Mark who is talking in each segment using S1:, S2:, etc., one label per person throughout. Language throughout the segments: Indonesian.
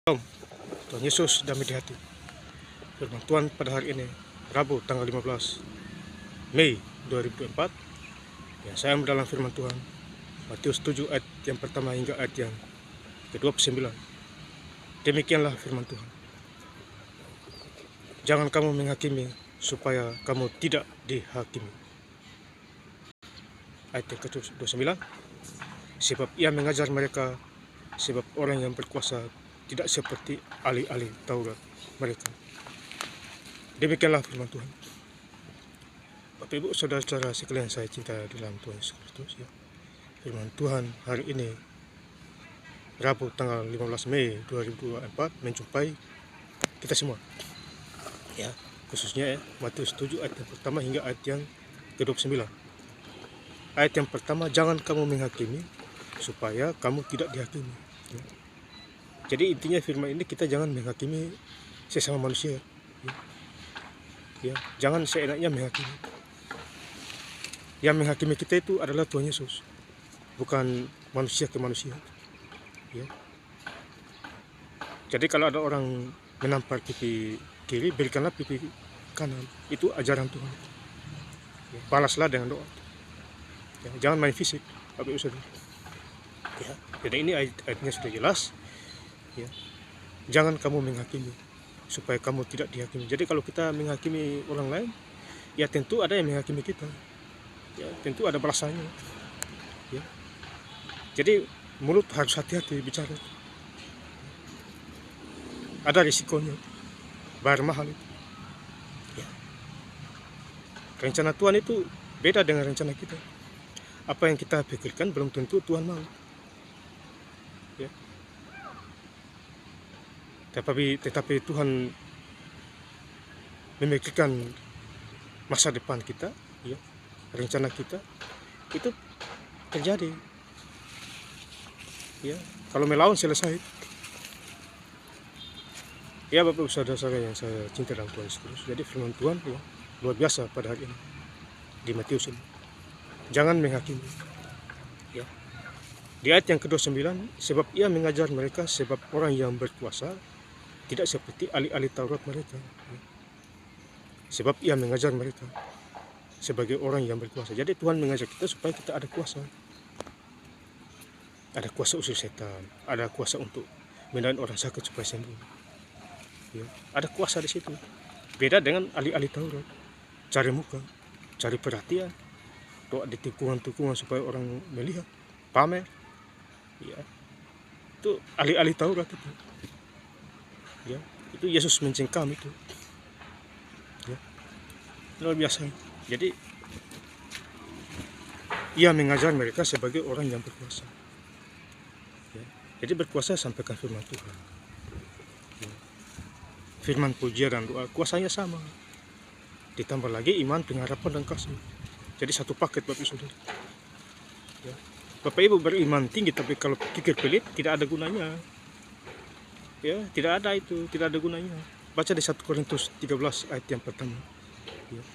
S1: Shalom, Tuhan Yesus damai di hati. Firman Tuhan pada hari ini, Rabu tanggal 15 Mei 2024. Yang saya ambil dalam firman Tuhan, Matius 7 ayat yang pertama hingga ayat yang ke-29. Demikianlah firman Tuhan. Jangan kamu menghakimi supaya kamu tidak dihakimi. Ayat yang ke-29. Sebab ia mengajar mereka, sebab orang yang berkuasa tidak seperti ahli-ahli Taurat mereka. Demikianlah firman Tuhan. Bapak Ibu Saudara-saudara sekalian saya cinta dalam Tuhan Yesus Kristus, ya. Firman Tuhan hari ini Rabu tanggal 15 Mei 2024 menjumpai kita semua. Ya, khususnya Matius 7 ayat yang pertama hingga ayat yang ke-29. Ayat yang pertama, jangan kamu menghakimi supaya kamu tidak dihakimi. Ya. Jadi intinya firman ini kita jangan menghakimi sesama manusia. Ya, jangan seenaknya menghakimi. Yang menghakimi kita itu adalah Tuhan Yesus, bukan manusia ke manusia. Ya. Jadi kalau ada orang menampar pipi kiri, berikanlah pipi kanan. Itu ajaran Tuhan. Ya, balaslah dengan doa. Ya, jangan main fisik, Bapak Ibu Saudara. Ya, jadi ini ayatnya sudah jelas. Ya. Jangan kamu menghakimi supaya kamu tidak dihakimi. Jadi kalau kita menghakimi orang lain, ya tentu ada yang menghakimi kita. Ya, tentu ada balasannya. Ya. Jadi mulut harus hati-hati bicara. Ada risikonya, bayar mahal itu. Ya. Rencana Tuhan itu beda dengan rencana kita. Apa yang kita pikirkan belum tentu Tuhan mau. Ya. Tetapi Tuhan memikirkan masa depan kita, ya, rencana kita itu terjadi. Ya, kalau melawan selesai. Ya Bapak Ibu Saudara-saudara yang saya cinta dalam Tuhan Yesus. Jadi firman Tuhan ya, luar biasa pada hari ini di Matius ini. Jangan menghakimi. Ya. Di ayat yang ke-29, sebab ia mengajar mereka sebab orang yang berkuasa tidak seperti ahli-ahli Taurat mereka. Sebab ia mengajar mereka sebagai orang yang berkuasa. Jadi Tuhan mengajar kita supaya kita ada kuasa. Ada kuasa usir setan, ada kuasa untuk menahan orang sakit supaya sembuh. Ya, ada kuasa di situ. Beda dengan ahli-ahli Taurat. Cari muka, cari perhatian, doa di tikungan-tikungan supaya orang melihat, pamer. Ya, itu ahli-ahli Taurat itu. Ya, itu Yesus mencengkam itu. Ya, luar biasa. Jadi ia mengajar mereka sebagai orang yang berkuasa. Ya, jadi berkuasa sampaikan firman Tuhan. Ya, firman pujian dan doa kuasanya sama. Ditambah lagi iman, pengharapan dan kasih. Jadi satu paket Bapak Ibu Saudara. Ya, Bapak Ibu beriman tinggi tapi kalau pikir pelit tidak ada gunanya. Ya, tidak ada itu, tidak ada gunanya. Baca di 1 Korintus 13 ayat yang pertama. Ya.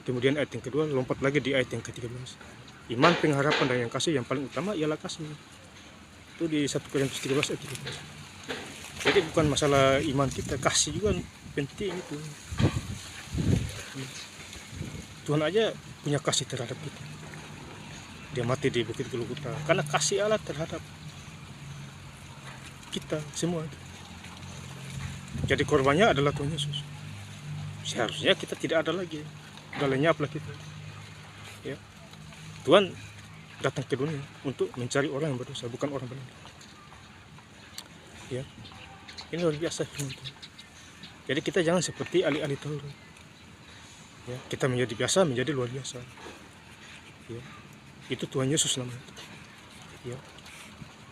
S1: Kemudian ayat yang kedua, lompat lagi di ayat yang ke-13. Iman, pengharapan dan yang kasih yang paling utama ialah kasih. Itu di 1 Korintus 13 ayat 13. Jadi bukan masalah iman kita, kasih juga penting itu. Tuhan aja punya kasih terhadap kita. Dia mati di Bukit Golgota karena kasih Allah terhadap kita semua. Jadi korbannya adalah Tuhan Yesus. Seharusnya kita tidak ada lagi. Udah lenyaplah kita. Ya. Tuhan datang ke dunia untuk mencari orang yang berdosa, bukan orang benar. Ya. Ini luar biasa firman Tuhan. Jadi kita jangan seperti ahli-ahli Taurat. Ya, kita menjadi biasa, menjadi luar biasa. Ya. Itu Tuhan Yesus namanya. Ya.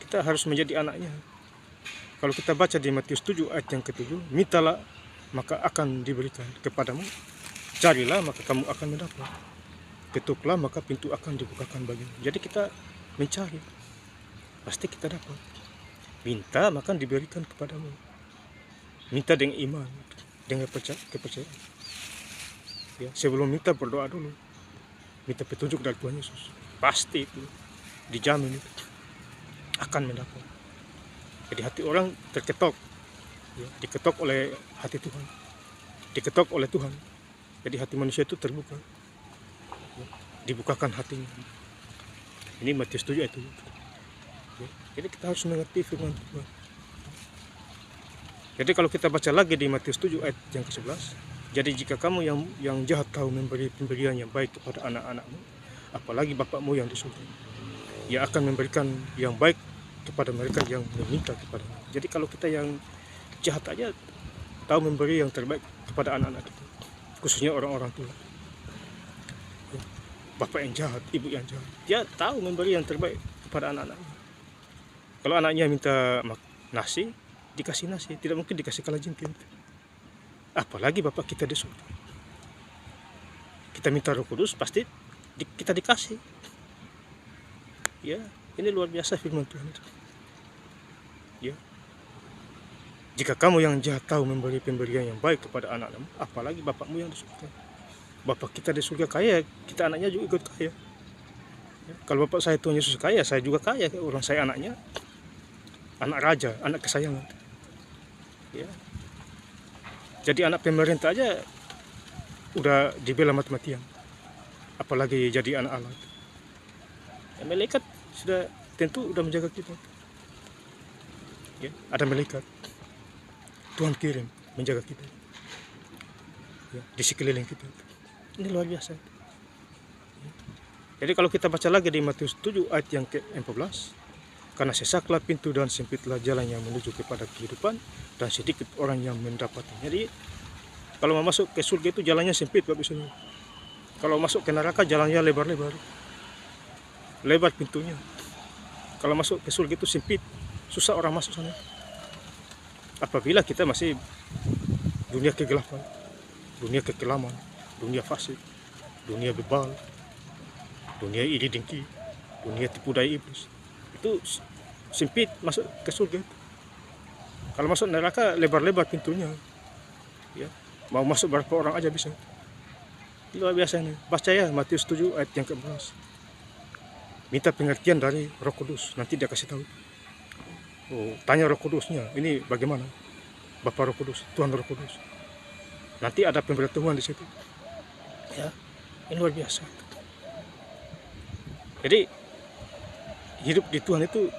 S1: Kita harus menjadi anaknya. Kalau kita baca di Matius 7 ayat yang ke-7, mintalah maka akan diberikan kepadamu, carilah maka kamu akan mendapat, ketuklah maka pintu akan dibukakan bagimu. Jadi kita mencari, pasti kita dapat. Minta maka diberikan kepadamu. Minta dengan iman, dengan kepercayaan. Ya, sebelum minta berdoa dulu, minta petunjuk dari Tuhan Yesus. Pasti itu dijamin itu akan mendapat. Jadi hati orang terketok ya, diketok oleh hati Tuhan, diketok oleh Tuhan. Jadi hati manusia itu terbuka, ya, dibukakan hatinya. Ini Matius 7 ayat 7. Ya, jadi kita harus mengerti firman Tuhan. Jadi kalau kita baca lagi di Matius 7 ayat yang ke-11, jadi jika kamu yang jahat tahu memberi pemberian yang baik kepada anak-anakmu, apalagi Bapakmu yang di surga, Ia akan memberikan yang baik kepada mereka yang meminta kepadanya. Jadi kalau kita yang jahat aja tahu memberi yang terbaik kepada anak-anak kita, khususnya orang-orang tua. Bapak yang jahat, ibu yang jahat, dia tahu memberi yang terbaik kepada anak-anaknya. Kalau anaknya minta nasi, dikasih nasi, tidak mungkin dikasih kalajengking. Apalagi Bapak kita di surga. Kita minta Roh Kudus, pasti kita dikasih. Ya, ini luar biasa firman Tuhan itu. Ya. Jika kamu yang jahat tahu memberi pemberian yang baik kepada anak-anakmu, apalagi Bapakmu yang di surga. Bapak kita di surga kaya, kita anaknya juga ikut kaya. Ya. Kalau Bapak saya Tuhan Yesus kaya, saya juga kaya. Orang saya anaknya, anak raja, anak kesayangan. Ya. Jadi anak pemerintah aja udah dibela mati-matian, apalagi jadi anak Allah. Ya, malaikat sudah tentu udah menjaga kita. Ya, ada malaikat Tuhan kirim menjaga kita, ya, di sekeliling kita. Ini luar biasa. Ya. Jadi kalau kita baca lagi di Matius 7 ayat yang ke-14, karena sesaklah pintu dan sempitlah jalan yang menuju kepada kehidupan, dan sedikit orang yang mendapatnya. Jadi kalau mau masuk ke surga itu jalannya sempit, Bapak Ibu. Kalau masuk ke neraka jalannya lebar-lebar, lebar pintunya. Kalau masuk ke surga itu sempit, susah orang masuk sana. Apabila kita masih dunia kegelapan, dunia kekelaman, dunia fasik, dunia bebal, dunia iri dengki, dunia tipu daya iblis, itu sempit masuk ke surga. Kalau masuk neraka lebar-lebar pintunya, ya, mau masuk berapa orang aja bisa. Luar biasa nih. Baca ya Matius 7 ayat yang ke-11. Minta pengertian dari Roh Kudus, nanti dia kasih tahu. Oh, tanya Roh Kudusnya, ini bagaimana? Bapak Roh Kudus, Tuhan Roh Kudus. Nanti ada pemberitahuan di situ. Ya, ini luar biasa. Jadi hidup di Tuhan itu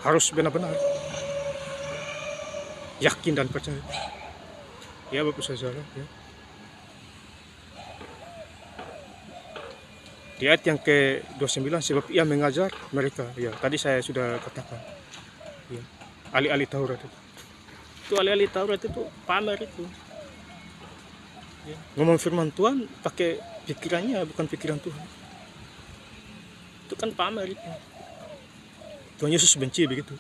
S1: harus benar-benar yakin dan percaya. Ya Bapak saudara, ya. Di ayat yang ke-29, sebab ia mengajar mereka, ya tadi saya sudah katakan, ya, ahli-ahli Taurat itu ahli-ahli Taurat itu pamer itu, ya. Ngomong firman Tuhan pakai pikirannya, bukan pikiran Tuhan. Itu kan pamer itu. Tuhan Yesus benci begitu,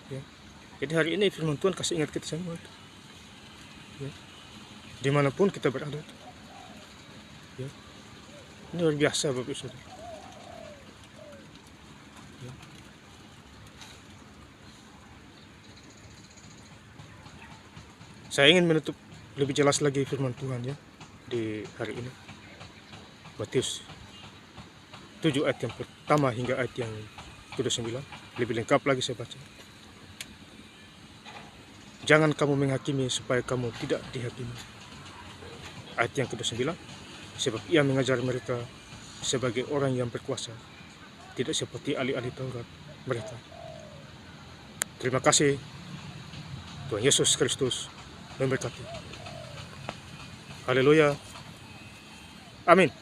S1: ya. Jadi hari ini firman Tuhan kasih ingat kita semua itu, ya. Dimanapun kita berada itu, ya. Ini luar biasa Bapak Ibu. Ya. Saya ingin menutup lebih jelas lagi firman Tuhan, ya, di hari ini. Matius 7 ayat yang pertama hingga ayat yang ke-29. Lebih lengkap lagi saya baca. Jangan kamu menghakimi supaya kamu tidak dihakimi. Ayat yang ke-29. Sebab ia mengajar mereka sebagai orang yang berkuasa, tidak seperti ahli-ahli Taurat mereka. Terima kasih. Tuhan Yesus Kristus memberkati. Haleluya. Amin.